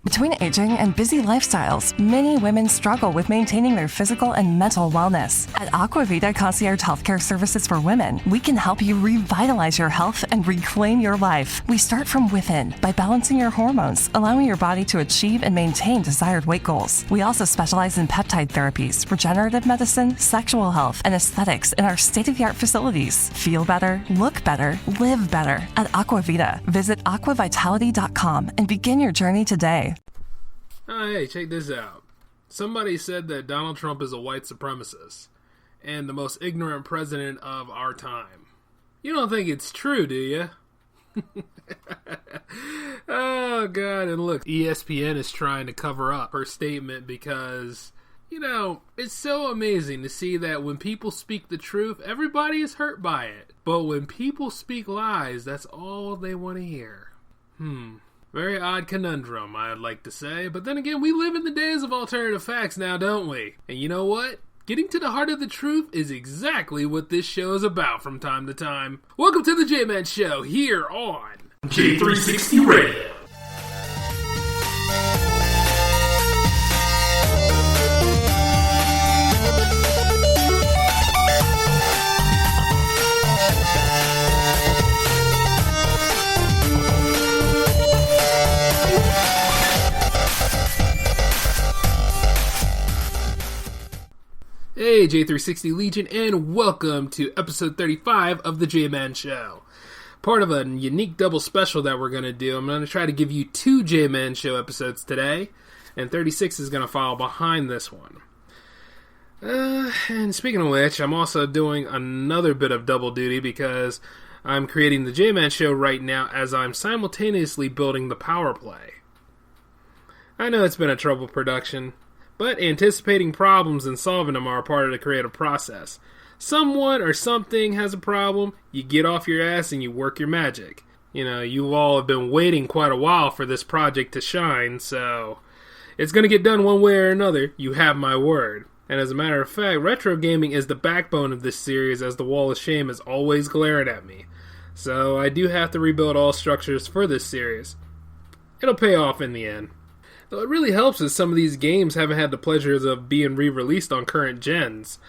Between aging and busy lifestyles, many women struggle with maintaining their physical and mental wellness. At Aquavita Concierge Healthcare Services for Women, we can help you revitalize your health and reclaim your life. We start from within by balancing your hormones, allowing your body to achieve and maintain desired weight goals. We also specialize in peptide therapies, regenerative medicine, sexual health, and aesthetics in our state-of-the-art facilities. Feel better, look better, live better. At Aquavita, visit aquavitality.com and begin your journey today. Oh, hey, check this out. Somebody said that Donald Trump is a white supremacist and the most ignorant president of our time. You don't think it's true, do you? Oh, God. And look, ESPN is trying to cover up her statement because, you know, it's so amazing to see that when people speak the truth, everybody is hurt by it. But when people speak lies, that's all they want to hear. Very odd conundrum, I'd like to say. But then again, we live in the days of alternative facts now, don't we? And you know what? Getting to the heart of the truth is exactly what this show is about from time to time. Welcome to the J-Man Show here on J360 Radio. Hey, J360 Legion, and welcome to episode 35 of the J-Man Show. Part of a unique double special that we're going to do. I'm going to try to give you 2 J-Man Show episodes today, and 36 is going to follow behind this one. And speaking of which, I'm also doing another bit of double duty because I'm creating the J-Man Show right now as I'm simultaneously building the PowerPlay. I know it's been a trouble production, but anticipating problems and solving them are a part of the creative process. Someone or something has a problem, you get off your ass and you work your magic. You know, you all have been waiting quite a while for this project to shine, so it's going to get done one way or another, you have my word. And as a matter of fact, Retrogaming is the backbone of this series as the wall of shame is always glaring at me. So I do have to rebuild all structures for this series. It'll pay off in the end. Though it really helps is some of these games haven't had the pleasures of being re-released on current gens.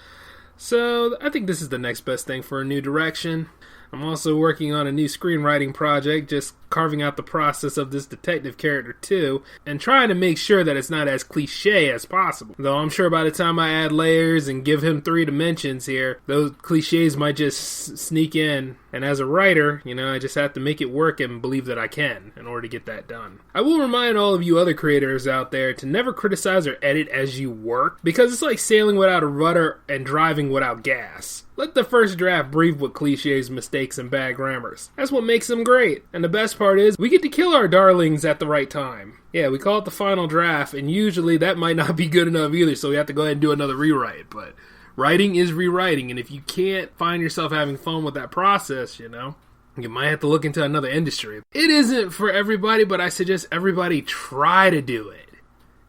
So I think this is the next best thing for a new direction. I'm also working on a new screenwriting project, just carving out the process of this detective character too, and trying to make sure that it's not as cliche as possible. Though I'm sure by the time I add layers and give him 3 dimensions here, those cliches might just sneak in. And as a writer, you know, I just have to make it work and believe that I can in order to get that done. I will remind all of you other creators out there to never criticize or edit as you work, because it's like sailing without a rudder and driving without gas. Let the first draft breathe with cliches, mistakes, and bad grammars. That's what makes them great. And the best part is, we get to kill our darlings at the right time. Yeah, we call it the final draft, and usually that might not be good enough either, so we have to go ahead and do another rewrite. But writing is rewriting, and if you can't find yourself having fun with that process, you know, you might have to look into another industry. It isn't for everybody, but I suggest everybody try to do it.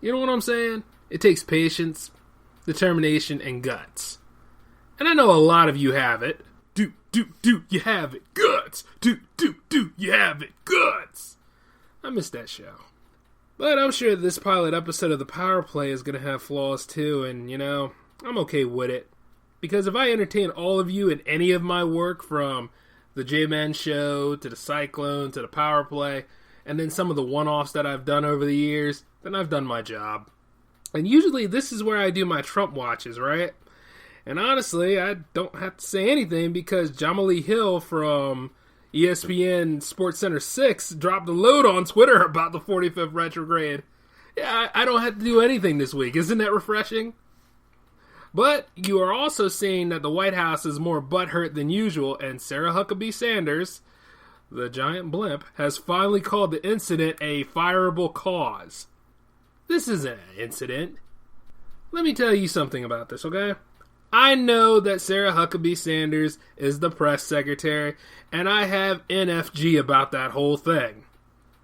You know what I'm saying? It takes patience, determination, and guts. And I know a lot of you have it. Do, you have it. Guts. Do, you have it. Guts. I missed that show. But I'm sure this pilot episode of the PowerPlay is going to have flaws too, and, you know, I'm okay with it. Because if I entertain all of you in any of my work, from the J-Man Show, to the Cyclone, to the PowerPlay, and then some of the one-offs that I've done over the years, then I've done my job. And usually this is where I do my Trump watches, right? And honestly, I don't have to say anything because Jemele Hill from ESPN SportsCenter 6 dropped a load on Twitter about the 45th retrograde. Yeah, I don't have to do anything this week. Isn't that refreshing? But you are also seeing that the White House is more butthurt than usual, and Sarah Huckabee Sanders, the giant blimp, has finally called the incident a fireable cause. This isn't an incident. Let me tell you something about this, okay? I know that Sarah Huckabee Sanders is the press secretary, and I have NFG about that whole thing.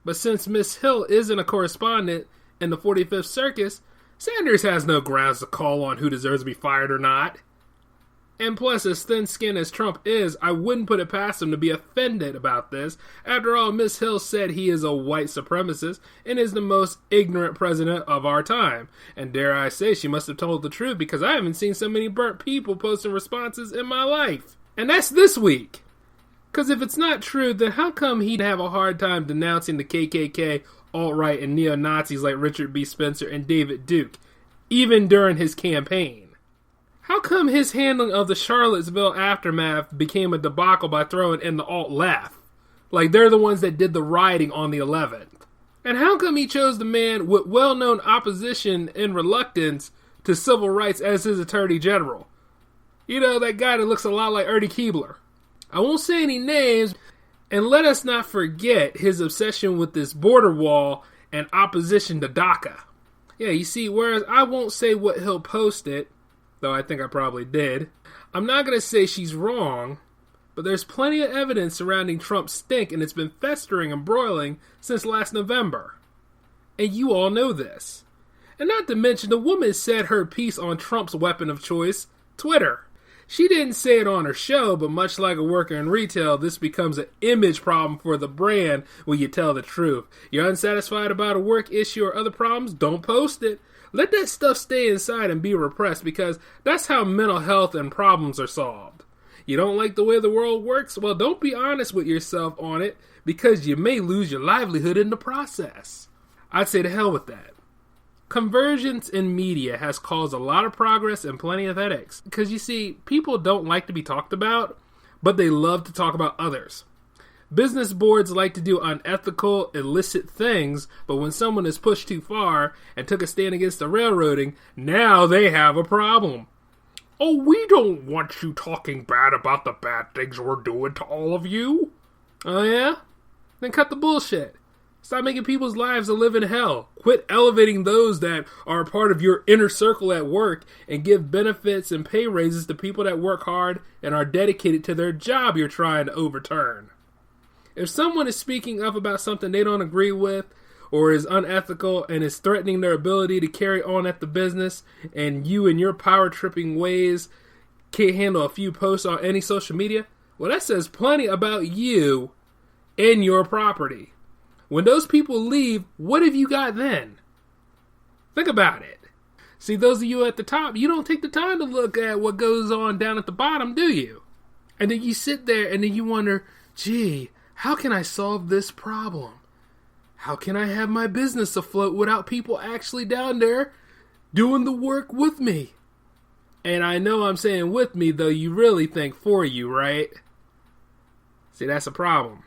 But since Miss Hill isn't a correspondent in the 45th Circus, Sanders has no grounds to call on who deserves to be fired or not. And plus, as thin-skinned as Trump is, I wouldn't put it past him to be offended about this. After all, Ms. Hill said he is a white supremacist and is the most ignorant president of our time. And dare I say, she must have told the truth, because I haven't seen so many burnt people posting responses in my life. And that's this week. Because if it's not true, then how come he'd have a hard time denouncing the KKK, alt-right, and neo-Nazis like Richard B. Spencer and David Duke, even during his campaign? How come his handling of the Charlottesville aftermath became a debacle by throwing in the alt-left? Like they're the ones that did the rioting on the 11th. And how come he chose the man with well-known opposition and reluctance to civil rights as his attorney general? You know, that guy that looks a lot like Ernie Keebler. I won't say any names, and let us not forget his obsession with this border wall and opposition to DACA. Yeah, you see, whereas I won't say what he'll post it, though I think I probably did. I'm not going to say she's wrong, but there's plenty of evidence surrounding Trump's stink, and it's been festering and broiling since last November. And you all know this. And not to mention, the woman said her piece on Trump's weapon of choice, Twitter. She didn't say it on her show, but much like a worker in retail, this becomes an image problem for the brand when you tell the truth. You're unsatisfied about a work issue or other problems? Don't post it. Let that stuff stay inside and be repressed, because that's how mental health and problems are solved. You don't like the way the world works? Well, don't be honest with yourself on it, because you may lose your livelihood in the process. I'd say to hell with that. Convergence in media has caused a lot of progress and plenty of headaches. Because you see, people don't like to be talked about, but they love to talk about others. Business boards like to do unethical, illicit things, but when someone is pushed too far and took a stand against the railroading, now they have a problem. Oh, we don't want you talking bad about the bad things we're doing to all of you. Oh yeah? Then cut the bullshit. Stop making people's lives a living hell. Quit elevating those that are a part of your inner circle at work, and give benefits and pay raises to people that work hard and are dedicated to their job you're trying to overturn. If someone is speaking up about something they don't agree with, or is unethical and is threatening their ability to carry on at the business, and you in your power-tripping ways can't handle a few posts on any social media, well, that says plenty about you and your property. When those people leave, what have you got then? Think about it. See, those of you at the top, you don't take the time to look at what goes on down at the bottom, do you? And then you sit there and then you wonder, gee, how can I solve this problem? How can I have my business afloat without people actually down there doing the work with me? And I know I'm saying with me, though you really think for you, right? See, that's a problem.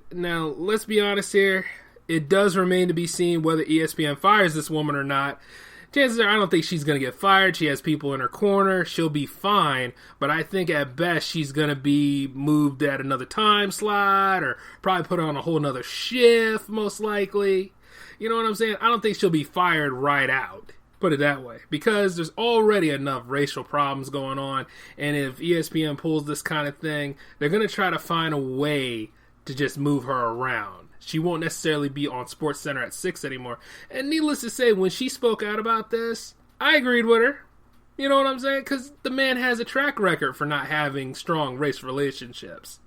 Now, let's be honest here. It does remain to be seen whether ESPN fires this woman or not. Chances are I don't think she's going to get fired. She has people in her corner. She'll be fine. But I think at best she's going to be moved at another time slot, or probably put on a whole nother shift, most likely. You know what I'm saying? I don't think she'll be fired right out. Put it that way. Because there's already enough racial problems going on. And if ESPN pulls this kind of thing, they're going to try to find a way to just move her around. She won't necessarily be on SportsCenter at 6 anymore. And needless to say, when she spoke out about this, I agreed with her. You know what I'm saying? Because the man has a track record for not having strong race relationships.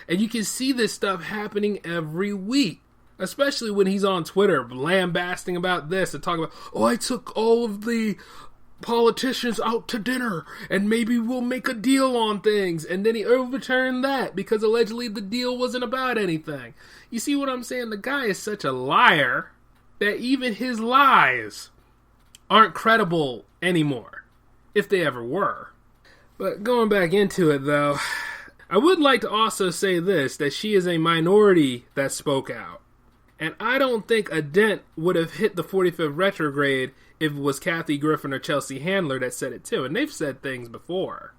And you can see this stuff happening every week. Especially when he's on Twitter lambasting about this and talking about, oh, I took all of the politicians out to dinner and maybe we'll make a deal on things, and then he overturned that because allegedly the deal wasn't about anything. You see what I'm saying? The guy is such a liar that even his lies aren't credible anymore, if they ever were. But going back into it though, I would like to also say this, that she is a minority that spoke out. And I don't think a dent would have hit the 45th retrograde if it was Kathy Griffin or Chelsea Handler that said it too. And they've said things before.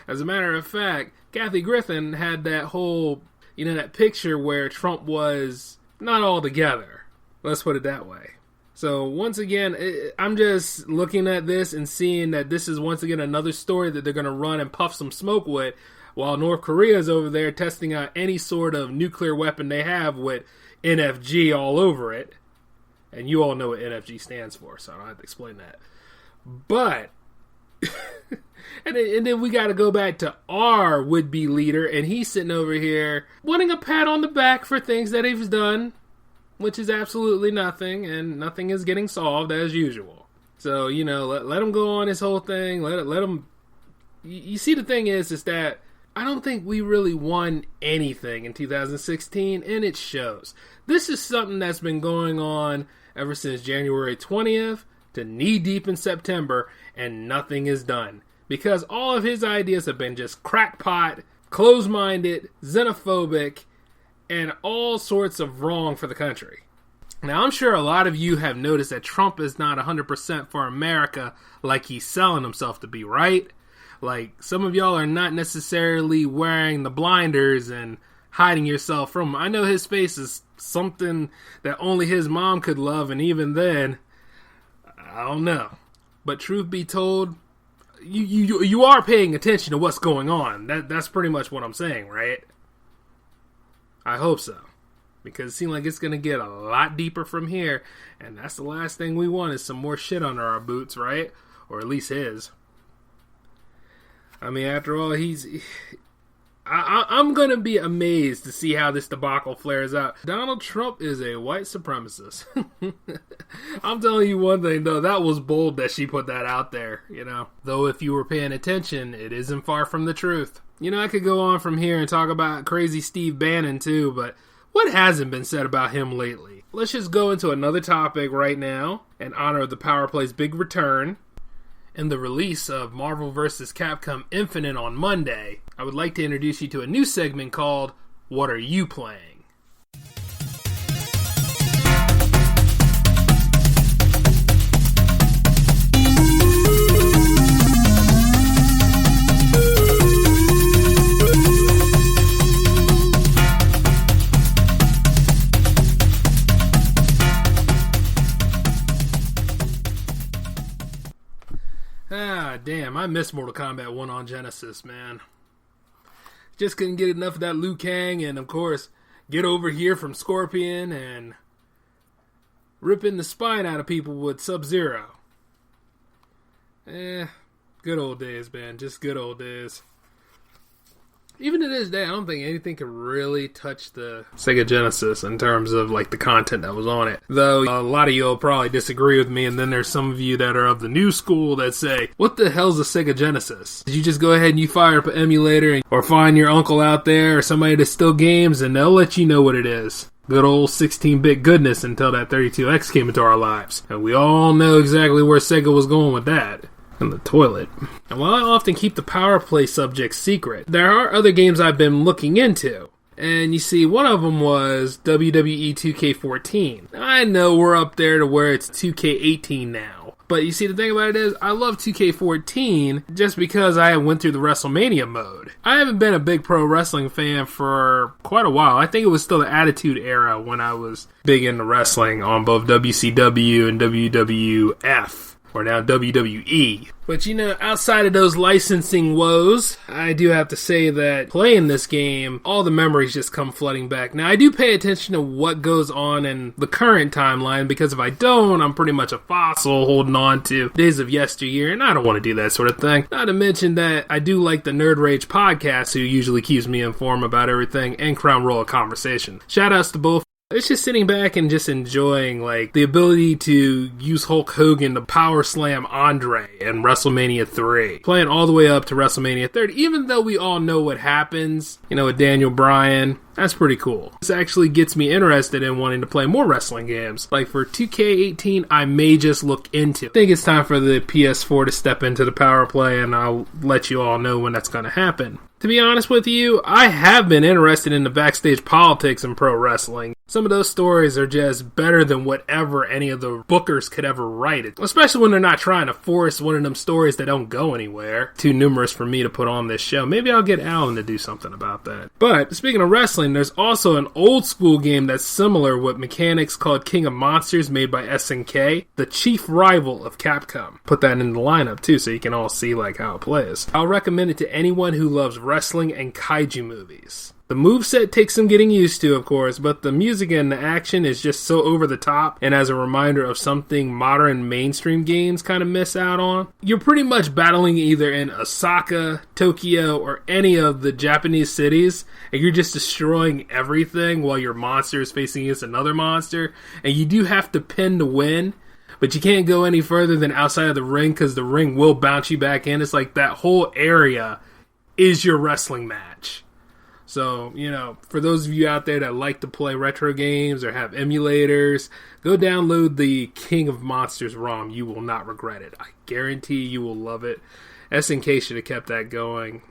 As a matter of fact, Kathy Griffin had that whole, that picture where Trump was not all together. Let's put it that way. So once again, I'm just looking at this and seeing that this is once again another story that they're going to run and puff some smoke with, while North Korea is over there testing out any sort of nuclear weapon they have with NFG all over it. And you all know what NFG stands for, so I don't have to explain that. But And then we got to go back to our would-be leader, and he's sitting over here wanting a pat on the back for things that he's done, which is absolutely nothing, and nothing is getting solved as usual. So, let him go on his whole thing. Let him. You see, the thing is that I don't think we really won anything in 2016, and it shows. This is something that's been going on ever since January 20th to knee-deep in September, and nothing is done. Because all of his ideas have been just crackpot, closed-minded, xenophobic, and all sorts of wrong for the country. Now, I'm sure a lot of you have noticed that Trump is not 100% for America like he's selling himself to be, right? Like, some of y'all are not necessarily wearing the blinders and hiding yourself from him. I know his face is something that only his mom could love, and even then, I don't know. But truth be told, you are paying attention to what's going on. That's pretty much what I'm saying, right? I hope so. Because it seems like it's going to get a lot deeper from here. And that's the last thing we want is some more shit under our boots, right? Or at least his. I mean, after all, I'm going to be amazed to see how this debacle flares out. Donald Trump is a white supremacist. I'm telling you one thing, though. That was bold that she put that out there, Though if you were paying attention, it isn't far from the truth. I could go on from here and talk about crazy Steve Bannon, too, but what hasn't been said about him lately? Let's just go into another topic right now in honor of the PowerPlay's big return. In the release of Marvel vs. Capcom Infinite on Monday, I would like to introduce you to a new segment called What Are You Playing? Damn, I miss Mortal Kombat 1 on Genesis, man. Just couldn't get enough of that Liu Kang, and of course, get over here from Scorpion and ripping the spine out of people with Sub-Zero. Good old days, man. Just good old days. Even to this day, I don't think anything can really touch the Sega Genesis in terms of like the content that was on it. Though a lot of you will probably disagree with me, and then there's some of you that are of the new school that say, what the hell's a Sega Genesis? You just go ahead and you fire up an emulator or find your uncle out there or somebody that still games and they'll let you know what it is. Good old 16-bit goodness until that 32X came into our lives. And we all know exactly where Sega was going with that. In the toilet. And while I often keep the PowerPlay subjects secret, there are other games I've been looking into. And you see, one of them was WWE 2K14. I know we're up there to where it's 2K18 now. But you see, the thing about it is, I love 2K14 just because I went through the WrestleMania mode. I haven't been a big pro wrestling fan for quite a while. I think it was still the Attitude Era when I was big into wrestling on both WCW and WWF. Or now WWE. But outside of those licensing woes, I do have to say that playing this game, all the memories just come flooding back. Now, I do pay attention to what goes on in the current timeline, because if I don't, I'm pretty much a fossil holding on to days of yesteryear, and I don't want to do that sort of thing. Not to mention that I do like the Nerd Rage podcast, who usually keeps me informed about everything, and Crown Royal Conversation. Shoutouts to both. It's just sitting back and just enjoying, like, the ability to use Hulk Hogan to power slam Andre in WrestleMania 3. Playing all the way up to WrestleMania 30, even though we all know what happens, with Daniel Bryan. That's pretty cool. This actually gets me interested in wanting to play more wrestling games. Like for 2K18, I may just look into. I think it's time for the PS4 to step into the PowerPlay, and I'll let you all know when that's going to happen. To be honest with you, I have been interested in the backstage politics in pro wrestling. Some of those stories are just better than whatever any of the bookers could ever write it. Especially when they're not trying to force one of them stories that don't go anywhere. Too numerous for me to put on this show. Maybe I'll get Alan to do something about that. But speaking of wrestling, there's also an old school game that's similar with mechanics called King of Monsters, made by SNK, the chief rival of Capcom. Put that in the lineup too, so you can all see like how it plays. I'll recommend it to anyone who loves wrestling and kaiju movies. The moveset takes some getting used to, of course, but the music and the action is just so over the top, and as a reminder of something modern mainstream games kind of miss out on. You're pretty much battling either in Osaka, Tokyo, or any of the Japanese cities, and you're just destroying everything while your monster is facing against another monster, and you do have to pin to win, but you can't go any further than outside of the ring because the ring will bounce you back in. It's like that whole area is your wrestling match. So, for those of you out there that like to play retro games or have emulators, go download the King of Monsters ROM. You will not regret it. I guarantee you will love it. SNK should have kept that going.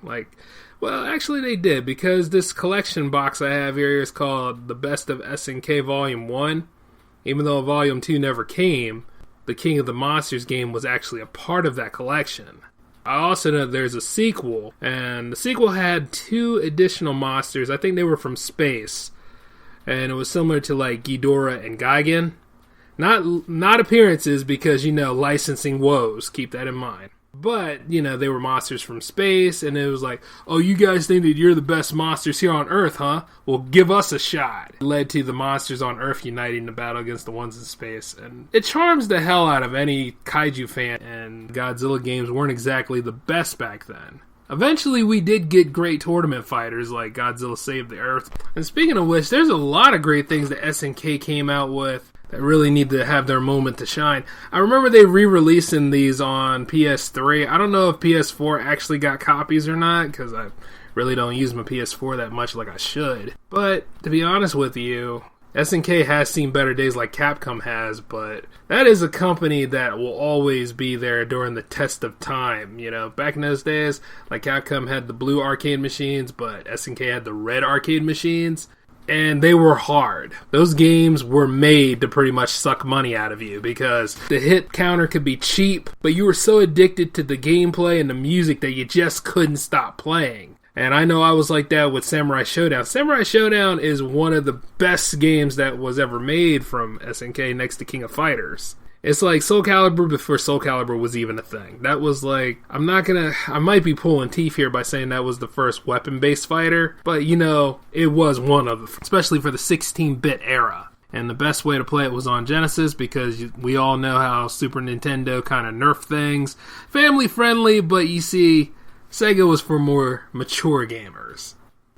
Actually they did, because this collection box I have here is called The Best of SNK Volume 1. Even though Volume 2 never came, the King of the Monsters game was actually a part of that collection. I also know there's a sequel, and the sequel had 2 additional monsters. I think they were from space, and it was similar to Ghidorah and Gigan. Not appearances, because licensing woes. Keep that in mind. But they were monsters from space, and it was like, oh, you guys think that you're the best monsters here on Earth, huh? Well, give us a shot. It led to the monsters on Earth uniting to battle against the ones in space, and it charms the hell out of any kaiju fan, and Godzilla games weren't exactly the best back then. Eventually, we did get great tournament fighters like Godzilla Save the Earth. And speaking of which, there's a lot of great things that SNK came out with that really need to have their moment to shine. I remember they re-releasing these on PS3. I don't know if PS4 actually got copies or not, because I really don't use my PS4 that much like I should. But, to be honest with you, SNK has seen better days like Capcom has, but that is a company that will always be there during the test of time. Back in those days, Capcom had the blue arcade machines, but SNK had the red arcade machines. And they were hard. Those games were made to pretty much suck money out of you, because the hit counter could be cheap, but you were so addicted to the gameplay and the music that you just couldn't stop playing. And I know I was like that with Samurai Showdown. Samurai Showdown is one of the best games that was ever made from SNK, next to King of Fighters. It's like Soul Calibur before Soul Calibur was even a thing. That was I might be pulling teeth here by saying that was the first weapon-based fighter, but it was one of them, especially for the 16-bit era. And the best way to play it was on Genesis, because we all know how Super Nintendo kind of nerfed things. Family-friendly, but you see, Sega was for more mature gamers.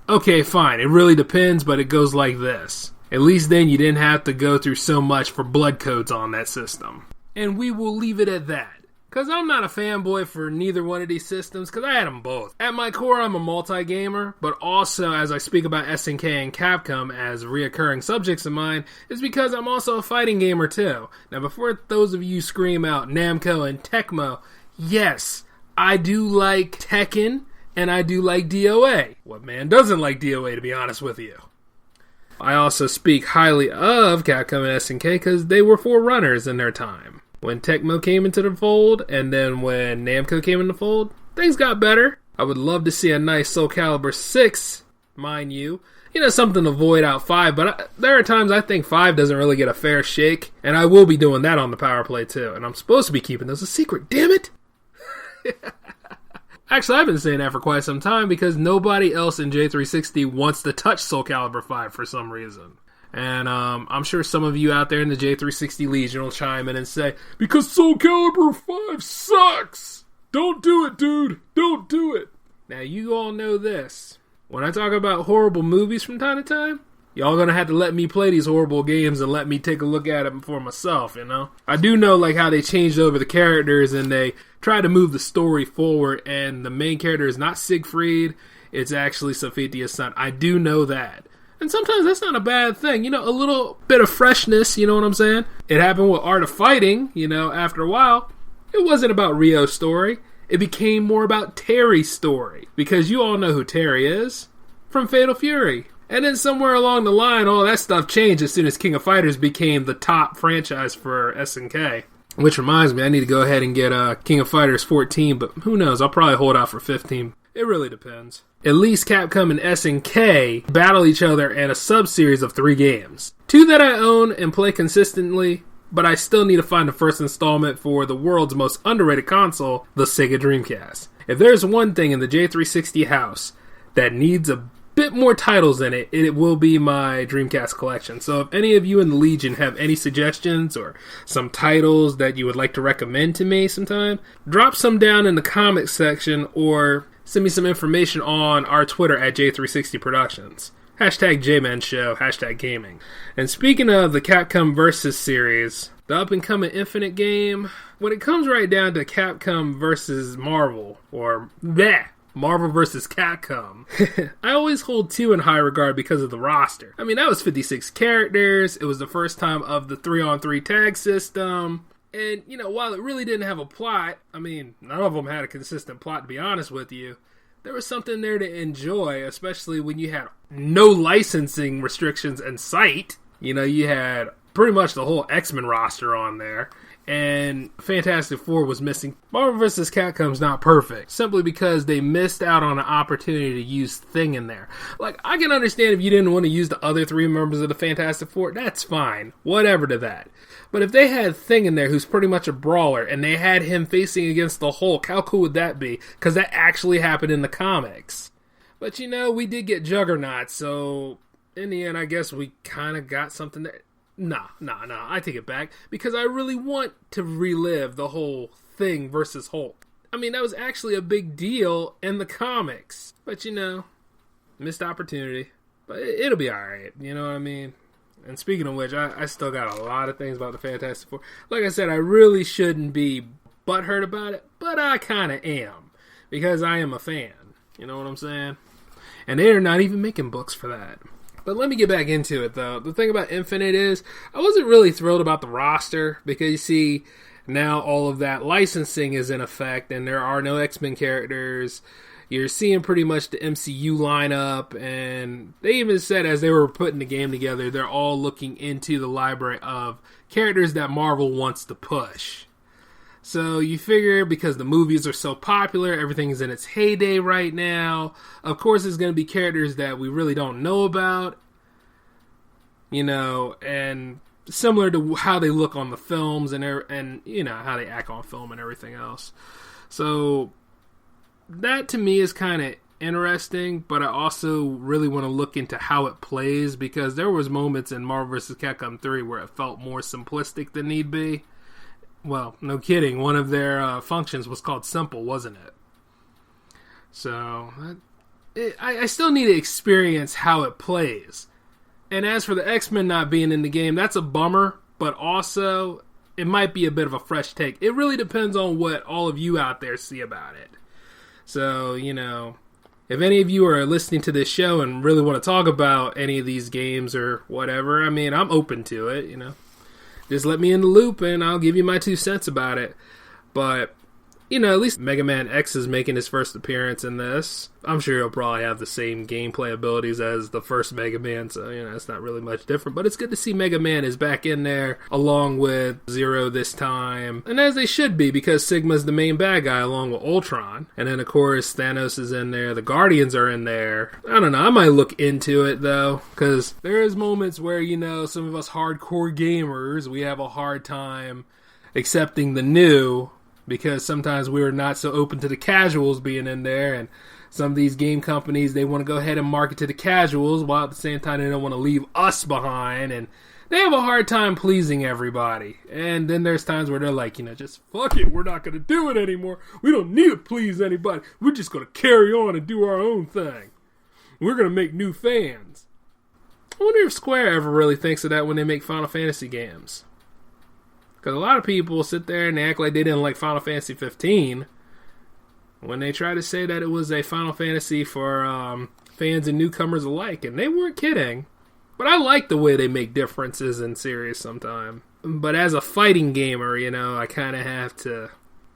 Okay, fine, it really depends, but it goes like this. At least then you didn't have to go through so much for blood codes on that system. And we will leave it at that. Because I'm not a fanboy for neither one of these systems, because I had them both. At my core, I'm a multi-gamer, but also as I speak about SNK and Capcom as reoccurring subjects of mine, it's because I'm also a fighting gamer too. Now before those of you scream out Namco and Tecmo, yes, I do like Tekken, and I do like DOA. What man doesn't like DOA, to be honest with you? I also speak highly of Capcom and SNK because they were forerunners in their time. When Tecmo came into the fold, and then when Namco came in the fold, things got better. I would love to see a nice Soul Calibur 6, mind you. Something to void out 5, but there are times I think 5 doesn't really get a fair shake, and I will be doing that on the PowerPlay too, and I'm supposed to be keeping those a secret, damn it! Actually, I've been saying that for quite some time, because nobody else in J360 wants to touch Soul Calibur 5 for some reason. And I'm sure some of you out there in the J360 Legion will chime in and say, because Soul Calibur 5 sucks! Don't do it, dude! Don't do it! Now, you all know this. When I talk about horrible movies from time to time, y'all gonna have to let me play these horrible games and let me take a look at them for myself, I do know, how they changed over the characters and they try to move the story forward, and the main character is not Siegfried, it's actually Sophia's son. I do know that. And sometimes that's not a bad thing, a little bit of freshness, you know what I'm saying? It happened with Art of Fighting, after a while. It wasn't about Ryo's story. It became more about Terry's story, because you all know who Terry is from Fatal Fury. And then somewhere along the line, all that stuff changed as soon as King of Fighters became the top franchise for SNK. Which reminds me, I need to go ahead and get King of Fighters 14, but who knows, I'll probably hold out for 15. It really depends. At least Capcom and SNK battle each other in a sub-series of 3 games. 2 that I own and play consistently, but I still need to find the first installment for the world's most underrated console, the Sega Dreamcast. If there's one thing in the J360 house that needs a bit more titles in it, it will be my Dreamcast collection. So if any of you in the Legion have any suggestions or some titles that you would like to recommend to me sometime, drop some down in the comments section or send me some information on our Twitter at J360 Productions. Hashtag JMan Show, hashtag gaming. And speaking of the Capcom Versus series, the up-and-coming Infinite game, when it comes right down to Capcom versus Marvel, or Marvel versus Capcom, I always hold two in high regard because of the roster. I mean, that was 56 characters, it was the first time of the 3-on-3 tag system, and, you know, while it really didn't have a plot, I mean, none of them had a consistent plot, to be honest with you, there was something there to enjoy, especially when you had no licensing restrictions in sight. You know, you had pretty much the whole X-Men roster on there, and Fantastic Four was missing. Marvel vs. Capcom's not perfect, simply because they missed out on an opportunity to use Thing in there. Like, I can understand if you didn't want to use the other three members of the Fantastic Four, that's fine, whatever to that. But if they had Thing in there, who's pretty much a brawler, and they had him facing against the Hulk, how cool would that be? Because that actually happened in the comics. But, you know, we did get Juggernaut, so in the end, I guess we kind of got something there. Nah, I take it back, because I really want to relive the whole Thing versus Hulk. I mean, that was actually a big deal in the comics. But, you know, missed opportunity. But it'll be alright, you know what I mean? And speaking of which, I still got a lot of things about the Fantastic Four. Like I said, I really shouldn't be butthurt about it, but I kind of am, because I am a fan. You know what I'm saying? And they are not even making books for that. But let me get back into it, though. The thing about Infinite is, I wasn't really thrilled about the roster, because you see, now all of that licensing is in effect, and there are no X-Men characters. You're seeing pretty much the MCU lineup, and they even said as they were putting the game together, they're all looking into the library of characters that Marvel wants to push. So you figure, because the movies are so popular, everything's in its heyday right now, of course there's going to be characters that we really don't know about, you know, and similar to how they look on the films and you know, how they act on film and everything else. So that to me is kind of interesting, but I also really want to look into how it plays, because there was moments in Marvel vs. Capcom 3 where it felt more simplistic than need be. Well, no kidding, one of their functions was called Simple, wasn't it? So, I still need to experience how it plays. And as for the X-Men not being in the game, that's a bummer, but also, it might be a bit of a fresh take. It really depends on what all of you out there see about it. So, you know, if any of you are listening to this show and really want to talk about any of these games or whatever, I mean, I'm open to it, you know. Just let me in the loop and I'll give you my 2 cents about it. But, you know, at least Mega Man X is making his first appearance in this. I'm sure he'll probably have the same gameplay abilities as the first Mega Man, so, you know, it's not really much different. But it's good to see Mega Man is back in there, along with Zero this time. And as they should be, because Sigma's the main bad guy, along with Ultron. And then, of course, Thanos is in there, the Guardians are in there. I don't know, I might look into it, though, because there is moments where, you know, some of us hardcore gamers, we have a hard time accepting the new, because sometimes we're not so open to the casuals being in there, and some of these game companies, they want to go ahead and market to the casuals, while at the same time they don't want to leave us behind, and they have a hard time pleasing everybody. And then there's times where they're like, you know, just fuck it, we're not going to do it anymore. We don't need to please anybody. We're just going to carry on and do our own thing. We're going to make new fans. I wonder if Square ever really thinks of that when they make Final Fantasy games. Because a lot of people sit there and they act like they didn't like Final Fantasy 15 when they try to say that it was a Final Fantasy for fans and newcomers alike. And they weren't kidding. But I like the way they make differences in series sometimes. But as a fighting gamer, you know, I kind of have to,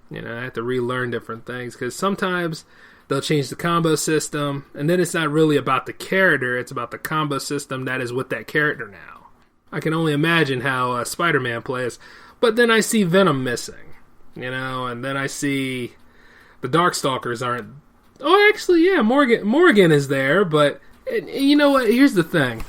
you know, I have to relearn different things. Because sometimes they'll change the combo system. And then it's not really about the character. It's about the combo system that is with that character now. I can only imagine how Spider-Man plays. But then I see Venom missing, you know, and then I see the Darkstalkers aren't. Oh, actually, yeah, Morgan is there, but you know what? Here's the thing.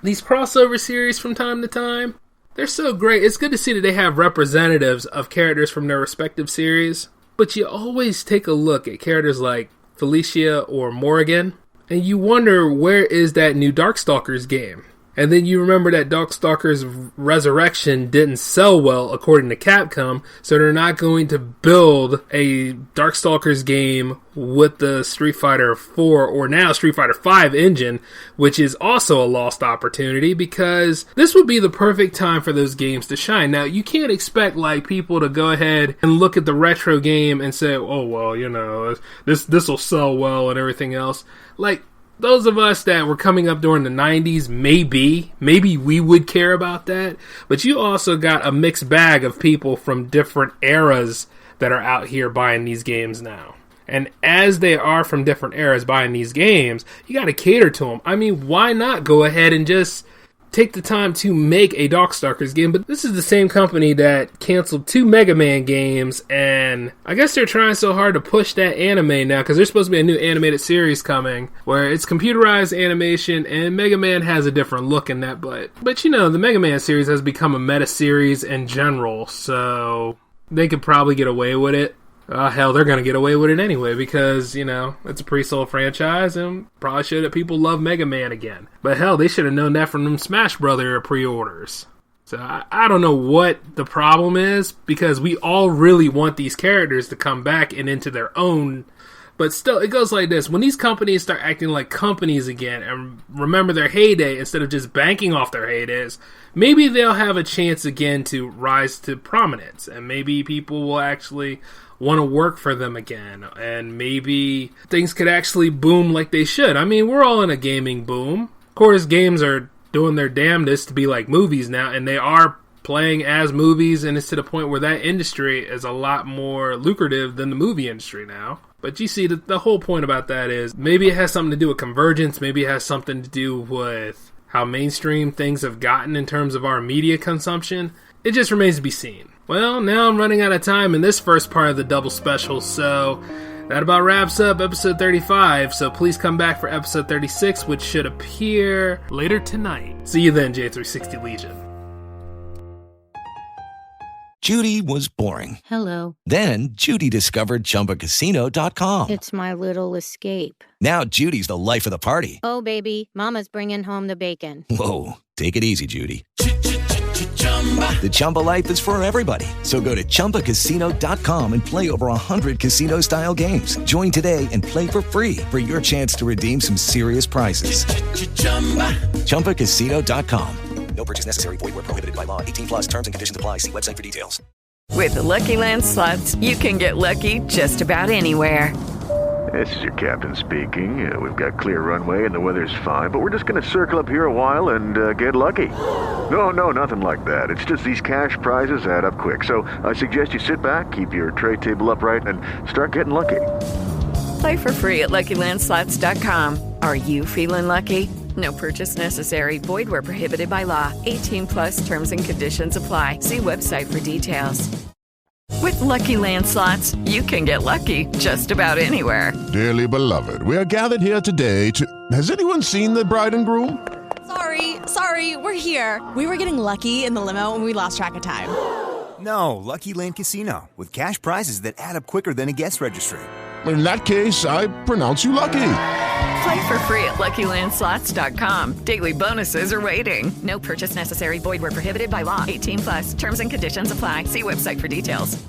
These crossover series from time to time, they're so great. It's good to see that they have representatives of characters from their respective series, but you always take a look at characters like Felicia or Morgan, and you wonder, where is that new Darkstalkers game? And then you remember that Darkstalkers Resurrection didn't sell well, according to Capcom, so they're not going to build a Darkstalkers game with the Street Fighter 4 or now Street Fighter 5 engine, which is also a lost opportunity, because this would be the perfect time for those games to shine. Now, you can't expect like people to go ahead and look at the retro game and say, oh, well, you know, this will sell well and everything else. Like, those of us that were coming up during the 90s, maybe we would care about that. But you also got a mixed bag of people from different eras that are out here buying these games now. And as they are from different eras buying these games, you got to cater to them. I mean, why not go ahead and just take the time to make a Darkstalkers game? But this is the same company that canceled 2 Mega Man games, and I guess they're trying so hard to push that anime now, because there's supposed to be a new animated series coming where it's computerized animation, and Mega Man has a different look in that. But you know, the Mega Man series has become a meta series in general, so they could probably get away with it. Hell, they're going to get away with it anyway, because, you know, it's a pre-sold franchise and probably show that people love Mega Man again. But hell, they should have known that from them Smash Brother pre-orders. So I don't know what the problem is, because we all really want these characters to come back and into their own. But still, it goes like this. When these companies start acting like companies again and remember their heyday instead of just banking off their heydays, maybe they'll have a chance again to rise to prominence. And maybe people will actually want to work for them again, and maybe things could actually boom like they should. I mean, we're all in a gaming boom. Of course, games are doing their damnedest to be like movies now, and they are playing as movies, and it's to the point where that industry is a lot more lucrative than the movie industry now. But you see, the whole point about that is maybe it has something to do with convergence, maybe it has something to do with how mainstream things have gotten in terms of our media consumption. It just remains to be seen. Well, now I'm running out of time in this first part of the double special, so that about wraps up episode 35, so please come back for episode 36, which should appear later tonight. See you then, J360 Legion. Judy was boring. Hello. Then Judy discovered ChumbaCasino.com. It's my little escape. Now Judy's the life of the party. Oh, baby, mama's bringing home the bacon. Whoa, take it easy, Judy. The Chumba life is for everybody. So go to ChumbaCasino.com and play over 100 casino-style games. Join today and play for free for your chance to redeem some serious prizes. ChumbaCasino.com. No purchase necessary. Void where prohibited by law. 18 plus terms and conditions apply. See website for details. With the Lucky Land Slots, you can get lucky just about anywhere. This is your captain speaking. We've got clear runway and the weather's fine, but we're just going to circle up here a while and get lucky. No, nothing like that. It's just these cash prizes add up quick. So I suggest you sit back, keep your tray table upright, and start getting lucky. Play for free at LuckyLandSlots.com. Are you feeling lucky? No purchase necessary. Void where prohibited by law. 18 plus terms and conditions apply. See website for details. With Lucky Land Slots, you can get lucky just about anywhere. Dearly beloved, we are gathered here today to... Has anyone seen the bride and groom? Sorry, we're here. We were getting lucky in the limo and we lost track of time. No, Lucky Land Casino, with cash prizes that add up quicker than a guest registry. In that case, I pronounce you lucky. Play for free at LuckyLandSlots.com. Daily bonuses are waiting. No purchase necessary. Void where prohibited by law. 18 plus. Terms and conditions apply. See website for details.